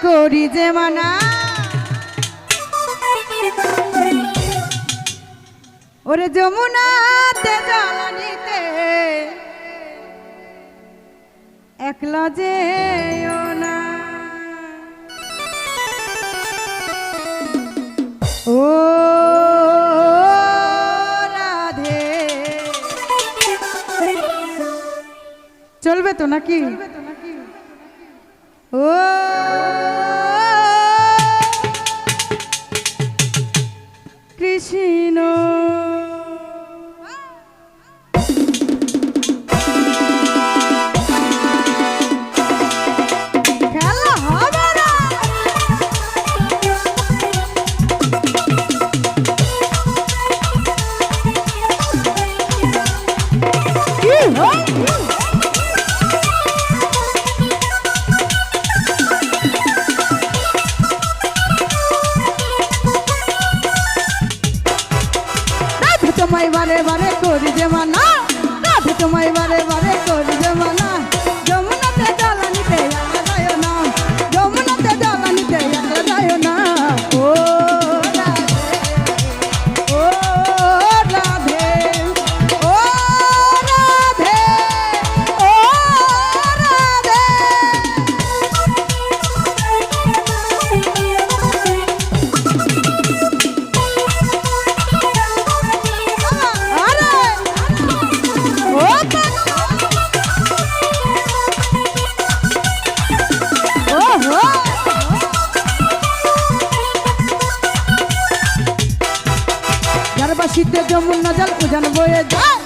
করি যে মানা ওরে যমুনাতে জ্বালানিতে একলা যেও না ও রাধে চলবে তো নাকি ও কৃষ্ণ তোমায় বারে বারে করি যে মানা রাধে তোমায় বারে বারে করি যে মানা যমুনাতে জ্বালানিতে একলা যায় না যমুনাতে জ্বালানিতে একলা যায় না ও রাধে ও রাধে ও রাধে ও রাধে শীতে যমুনা জল উজান বয়ে যায়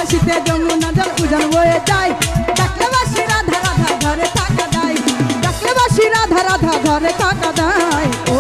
শীতে যমুনা জল উজান বয়ে যায় ডাকলে বাসি রাধা রাধা ঘরে থাকা যায় ডাকলে বাসি রাধা রাধা ঘরে থাকা যায় ও